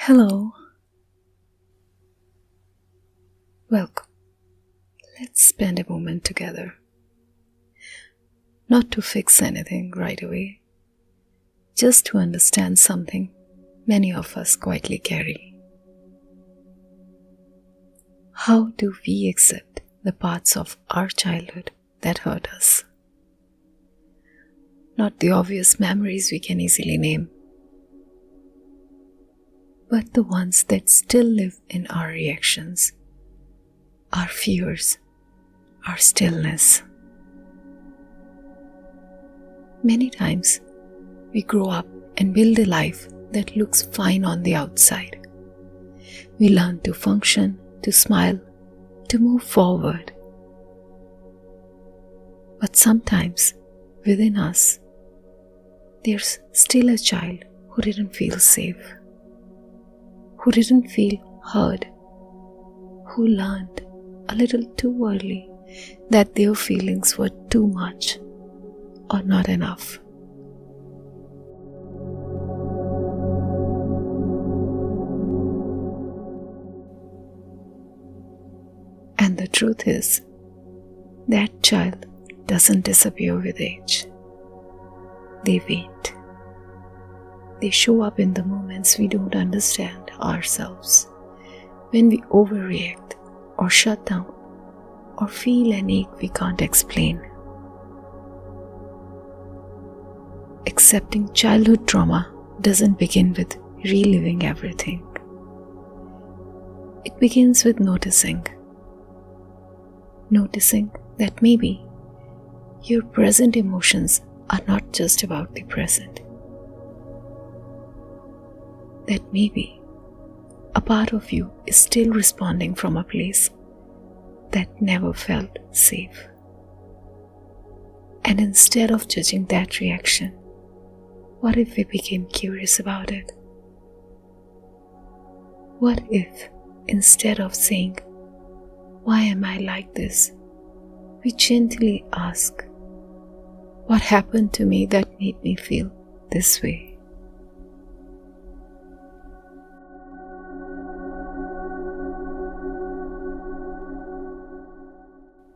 Hello, welcome. Let's spend a moment together. Not to fix anything right away, just to understand something many of us quietly carry. How do we accept the parts of our childhood that hurt us? Not the obvious memories we can easily name, but the ones that still live in our reactions, our fears, our stillness. Many times, we grow up and build a life that looks fine on the outside. We learn to function, to smile, to move forward. But sometimes, within us, there's still a child who didn't feel safe, who didn't feel heard, who learned a little too early that their feelings were too much or not enough. And the truth is, that child doesn't disappear with age. They wait. They show up in the moments we don't understand ourselves, when we overreact or shut down or feel an ache we can't explain. Accepting childhood trauma doesn't begin with reliving everything. It begins with noticing. Noticing that maybe your present emotions are not just about the present. That maybe a part of you is still responding from a place that never felt safe. And instead of judging that reaction, what if we became curious about it? What if, instead of saying, "Why am I like this?" we gently ask, "What happened to me that made me feel this way?"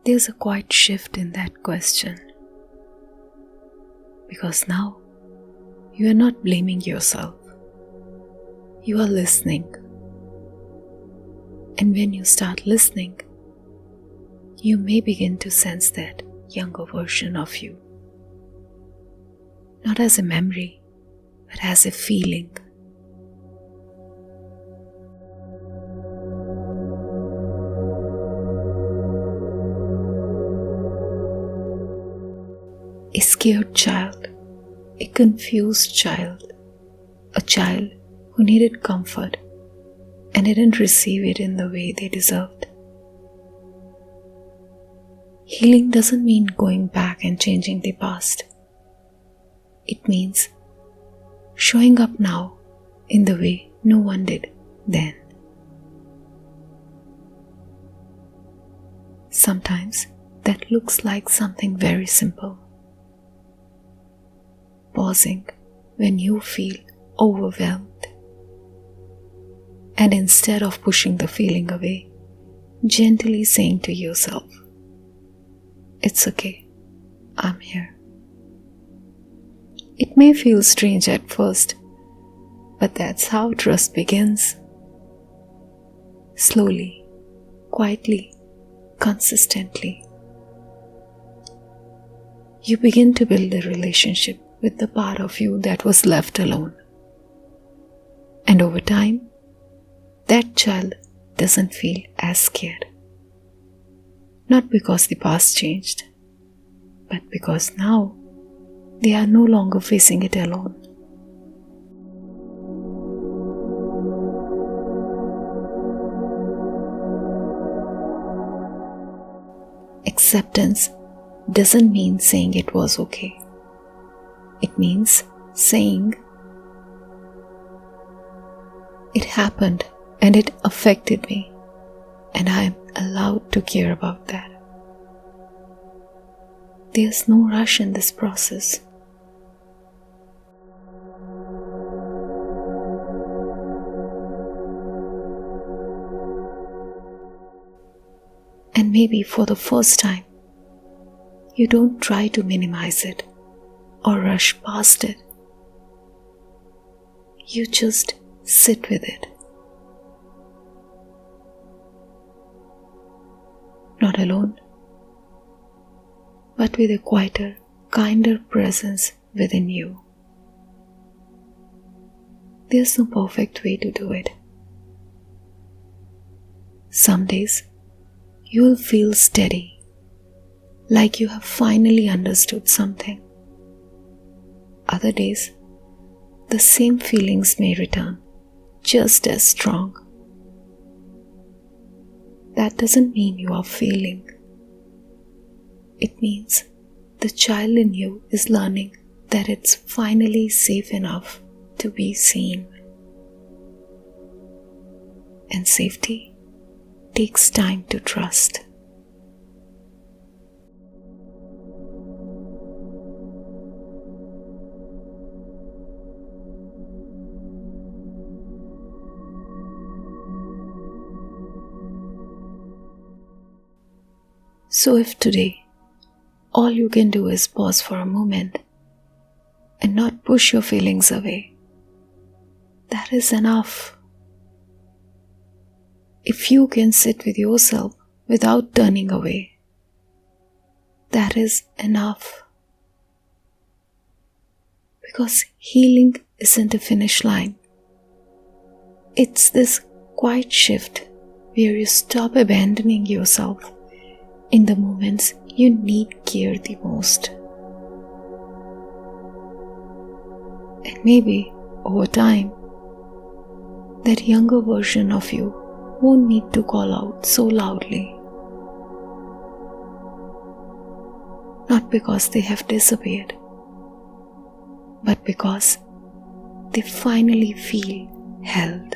There's a quiet shift in that question. Because now, you are not blaming yourself. You are listening. And when you start listening, you may begin to sense that younger version of you. Not as a memory, but as a feeling. A scared child, a confused child, a child who needed comfort and didn't receive it in the way they deserved. Healing doesn't mean going back and changing the past. It means showing up now in the way no one did then. Sometimes that looks like something very simple. Pausing when you feel overwhelmed. And instead of pushing the feeling away, gently saying to yourself, "It's okay, I'm here." It may feel strange at first, but that's how trust begins. Slowly, quietly, consistently. You begin to build a relationship with the part of you that was left alone. And over time, that child doesn't feel as scared. Not because the past changed, but because now they are no longer facing it alone. Acceptance doesn't mean saying it was okay. It means saying, "It happened and it affected me, and I am allowed to care about that." There's no rush in this process. And maybe for the first time, you don't try to minimize it or rush past it. You just sit with it. Not alone, but with a quieter, kinder presence within you. There's no perfect way to do it. Some days, you'll feel steady, like you have finally understood something. Other days, the same feelings may return, just as strong. That doesn't mean you are failing. It means the child in you is learning that it's finally safe enough to be seen. And safety takes time to trust. So if today all you can do is pause for a moment and not push your feelings away, that is enough. If you can sit with yourself without turning away, that is enough. Because healing isn't a finish line. It's this quiet shift where you stop abandoning yourself in the moments you need care the most. And maybe over time, that younger version of you won't need to call out so loudly. Not because they have disappeared, but because they finally feel held.